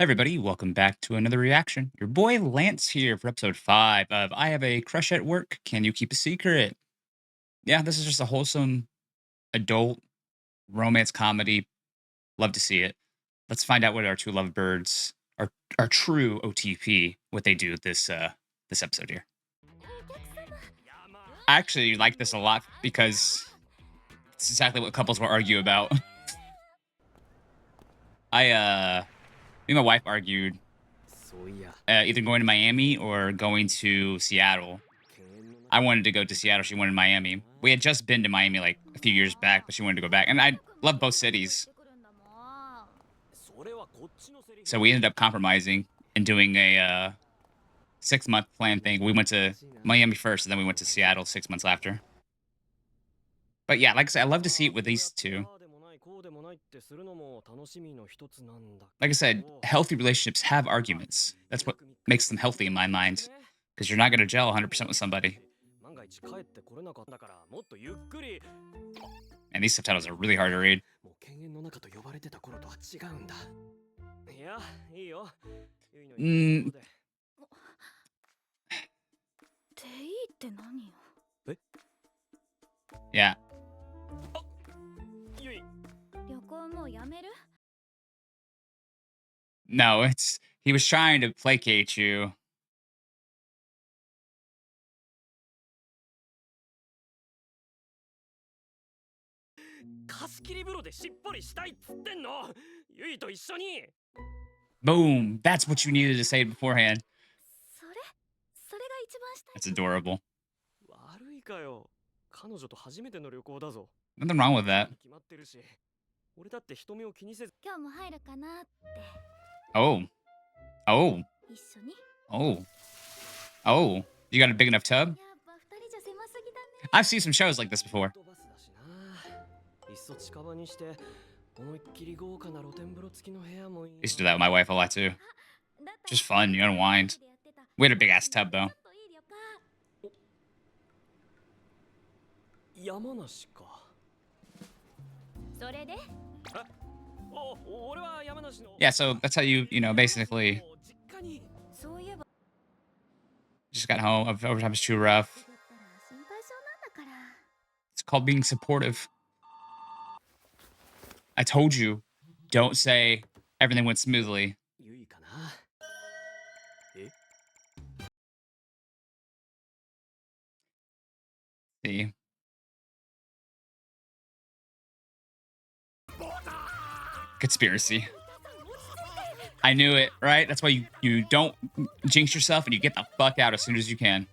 Everybody, welcome back to another reaction. Your boy Lance here for episode 5 of I Have a Crush at Work. Can you keep a secret? Yeah, this is just a wholesome adult romance comedy. Love to see it. Let's find out what our two lovebirds, our true OTP, what they do this episode here. I actually like this a lot because it's exactly what couples will argue about. Me and my wife argued either going to Miami or going to Seattle. I wanted to go to Seattle. She wanted Miami. We had just been to Miami like a few years back, but she wanted to go back. And I love both cities. So we ended up compromising and doing a 6-month plan thing. We went to Miami first, and then we went to Seattle 6 months after. But yeah, like I said, I love to see it with these two. Like I said, healthy relationships have arguments. That's what makes them healthy in my mind. Because you're not going to gel 100% with somebody. And these subtitles are really hard to read. Mm, yeah. No, he was trying to placate you. Boom. That's what you needed to say beforehand. That's adorable. Nothing wrong with that. Oh. Oh. Oh. Oh. You got a big enough tub? I've seen some shows like this before. I used to do that with my wife a lot too. Just fun, you unwind. We had a big ass tub though. Yeah, so that's how you basically just got home. Overtime is too rough. It's called being supportive. I told you, don't say everything went smoothly. See? Conspiracy. I knew it, right? That's why you don't jinx yourself and you get the fuck out as soon as you can.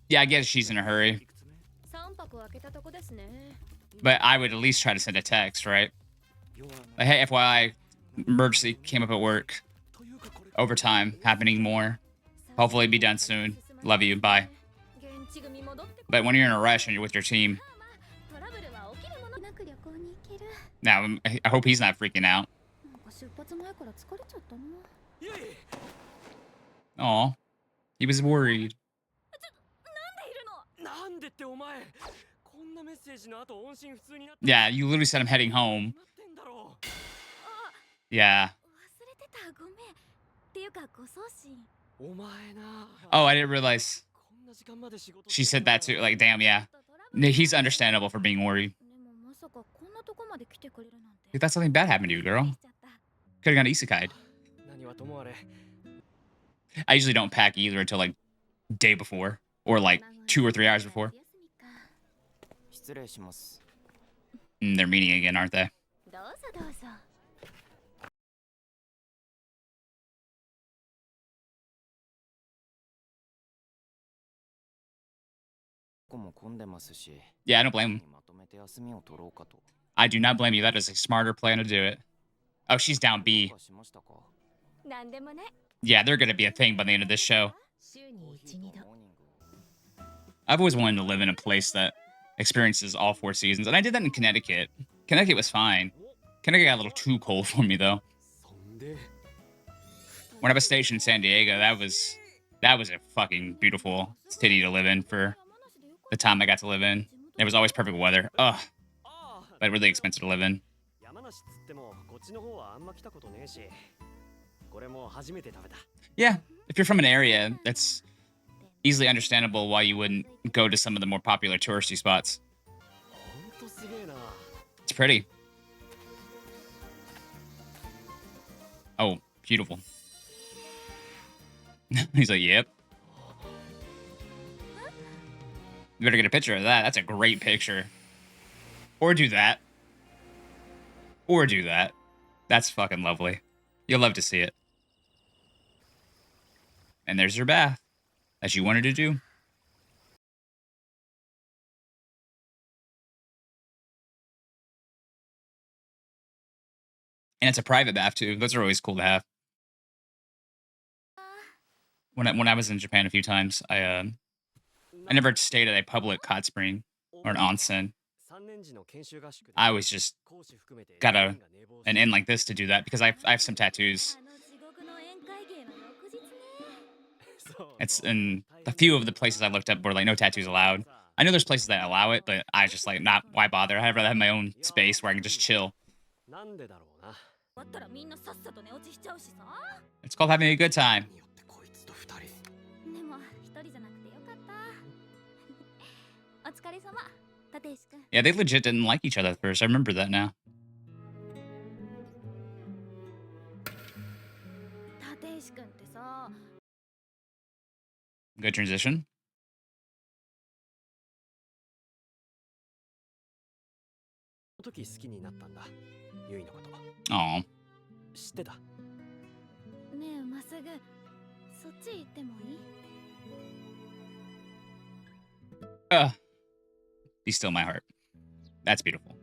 Yeah, I guess she's in a hurry. But I would at least try to send a text, right? Like, hey, FYI, emergency came up at work. Overtime happening more. Hopefully be done soon. Love you. Bye. But when you're in a rush and you're with your team, now I hope he's not freaking out. Aw, he was worried. Yeah, you literally said I'm heading home. Yeah. Oh, I didn't realize. She said that too. Like, damn, yeah. He's understandable for being worried. If that's something bad happened to you, girl. Could have gone isekai. I usually don't pack either until like day before or like 2 or 3 hours before. They're meeting again, aren't they? Yeah, I don't blame him. I do not blame you. That is a smarter plan to do it. Oh, she's down B. Yeah, they're going to be a thing by the end of this show. I've always wanted to live in a place that experiences all 4 seasons, and I did that in Connecticut. Connecticut was fine. Connecticut got a little too cold for me, though. When I was stationed in San Diego, that was a fucking beautiful city to live in for the time I got to live in. It was always perfect weather. Ugh. But really expensive to live in. Yeah, if you're from an area, that's easily understandable why you wouldn't go to some of the more popular touristy spots. It's pretty. Oh, beautiful. He's like, yep. You better get a picture of that. That's a great picture. Or do that. Or do that. That's fucking lovely. You'll love to see it. And there's your bath, as you wanted to do. And it's a private bath too. Those are always cool to have. When I was in Japan a few times, I never stayed at a public hot spring or an onsen. I was just got an inn like this to do that because I have some tattoos. It's in a few of the places I looked up were like no tattoos allowed. I know there's places that allow it, but I just like not why bother? I'd rather have my own space where I can just chill. It's called having a good time. Yeah, they legit didn't like each other at first. I remember that now. Good transition. Oh. Be still my heart. That's beautiful.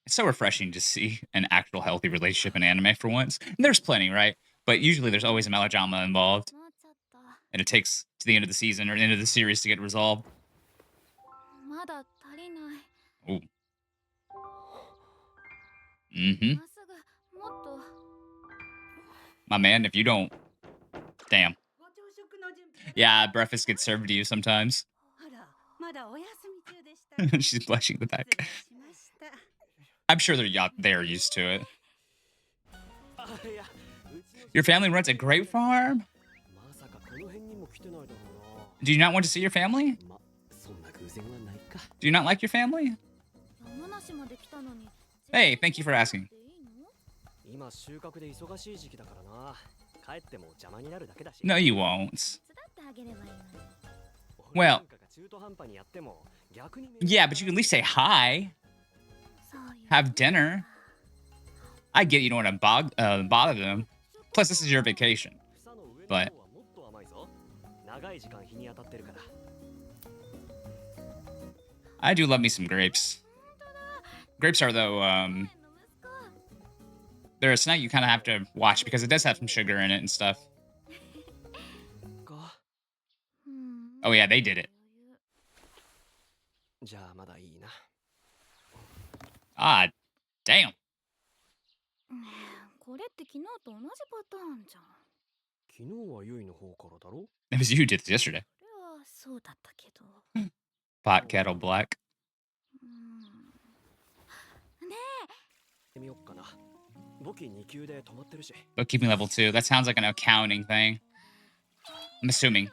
It's so refreshing to see an actual healthy relationship in anime for once. And there's plenty, right? But usually there's always a melodrama involved. And it takes to the end of the season or the end of the series to get resolved. Ooh. Mm-hmm. My man, if you don't... Damn. Yeah, breakfast gets served to you sometimes. She's blushing in the back. I'm sure they're used to it. Your family runs a grape farm? Do you not want to see your family? Do you not like your family? Hey, thank you for asking. No, you won't. Well, yeah, but you can at least say hi. Have dinner. I get you don't want to bother them. Plus, this is your vacation. But I do love me some grapes. Grapes are, though, they're a snack you kind of have to watch because it does have some sugar in it and stuff. Oh, yeah, they did it. Ah, damn. It was you who did this yesterday. Pot kettle black. Bookkeeping level 2. That sounds like an accounting thing. I'm assuming.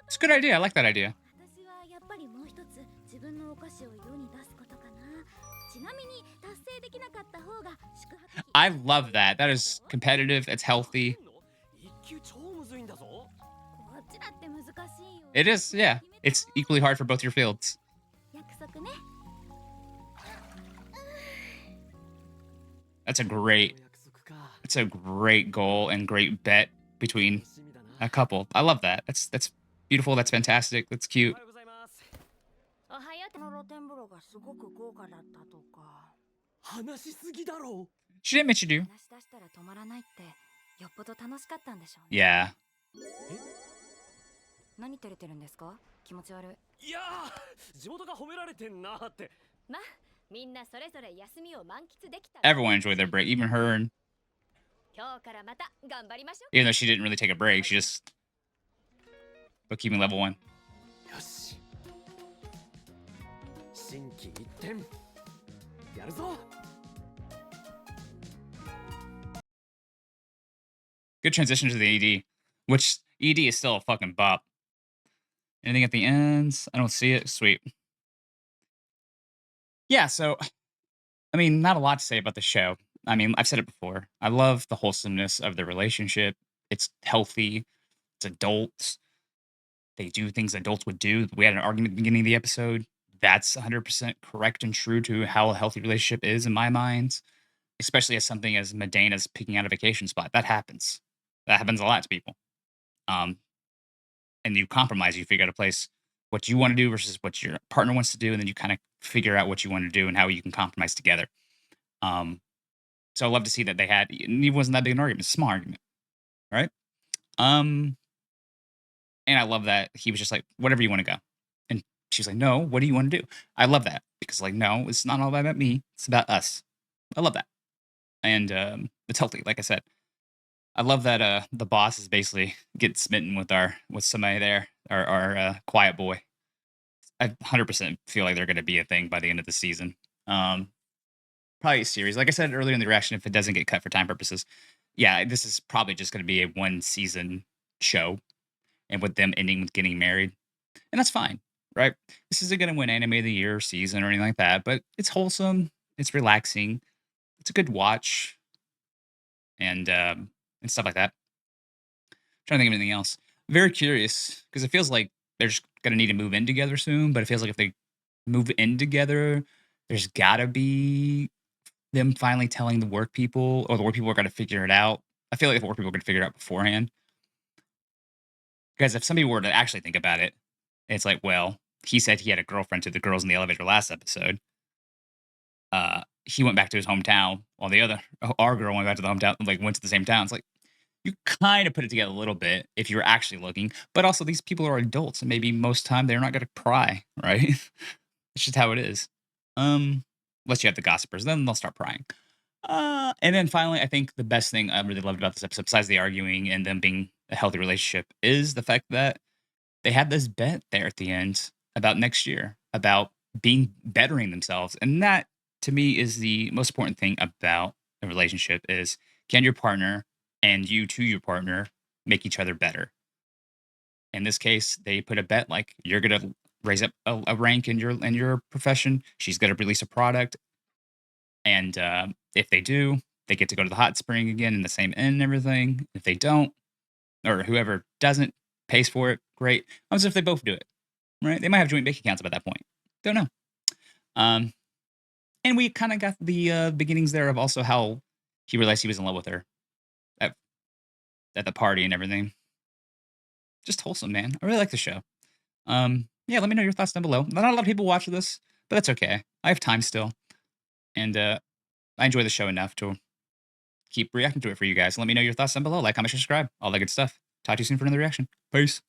It's a good idea. I like that idea. I love that. That is competitive. It's healthy. It is, yeah. It's equally hard for both your fields. That's a great goal and great bet between a couple. I love that. That's beautiful. That's fantastic. That's cute. She didn't mention you. Yeah. Everyone enjoyed their break, even her. And even though she didn't really take a break, she just but keeping level 1. よし心機一転やるぞ Good transition to the ED, which ED is still a fucking bop. Anything at the ends? I don't see it. Sweet. Yeah, so I mean, not a lot to say about the show. I mean, I've said it before. I love the wholesomeness of the relationship. It's healthy. It's adults. They do things adults would do. We had an argument at the beginning of the episode. That's 100% correct and true to how a healthy relationship is in my mind, especially as something as mundane as picking out a vacation spot. That happens. That happens a lot to people. Um, and you compromise. You figure out a place, what you want to do versus what your partner wants to do, and then you kind of figure out what you want to do and how you can compromise together. Um, so I love to see that they had. It wasn't that big an argument. It's a small argument, right? Um, and I love that he was just like, "Whatever you want to go," and she was like, "No, what do you want to do?" I love that because, like, no, it's not all about me. It's about us. I love that, and it's healthy. Like I said, I love that the boss is basically getting smitten with somebody there, our quiet boy. I 100% feel like they're going to be a thing by the end of the season. Um, Probably a series. Like I said earlier in the reaction, if it doesn't get cut for time purposes, yeah, this is probably just going to be a one season show, and with them ending with getting married, and that's fine, right? This isn't going to win Anime of the Year season or anything like that, but it's wholesome, it's relaxing, it's a good watch, and stuff like that. Trying to think of anything else. Very curious because it feels like they're just gonna need to move in together soon. But it feels like if they move in together, there's gotta be them finally telling the work people, or the work people are gonna figure it out. I feel like if the work people are gonna figure it out beforehand. Because if somebody were to actually think about it, it's like, well, he said he had a girlfriend to the girls in the elevator last episode. He went back to his hometown, while the other our girl went back to the hometown, like went to the same town. It's like you kind of put it together a little bit if you're actually looking, but also these people are adults, and maybe most time they're not going to pry, right? It's just how it is. Unless you have the gossipers, then they'll start prying. And then finally, I think the best thing I really loved about this episode, besides the arguing and them being a healthy relationship, is the fact that they had this bet there at the end about next year, about being bettering themselves, and that to me is the most important thing about a relationship: is can your partner and you to your partner make each other better? In this case, they put a bet like you're gonna raise up a rank in your profession. She's gonna release a product, and if they do, they get to go to the hot spring again in the same inn and everything. If they don't, or whoever doesn't pays for it, great. As if they both do it, right? They might have joint bank accounts by that point. Don't know. Um, and we kind of got the beginnings there of also how he realized he was in love with her at, at the party and everything. Just wholesome, man. I really like the show. Yeah, let me know your thoughts down below. Not a lot of people watch this, but that's okay. I have time still, and I enjoy the show enough to keep reacting to it for you guys. Let me know your thoughts down below. Like, comment, subscribe, all that good stuff. Talk to you soon for another reaction. Peace.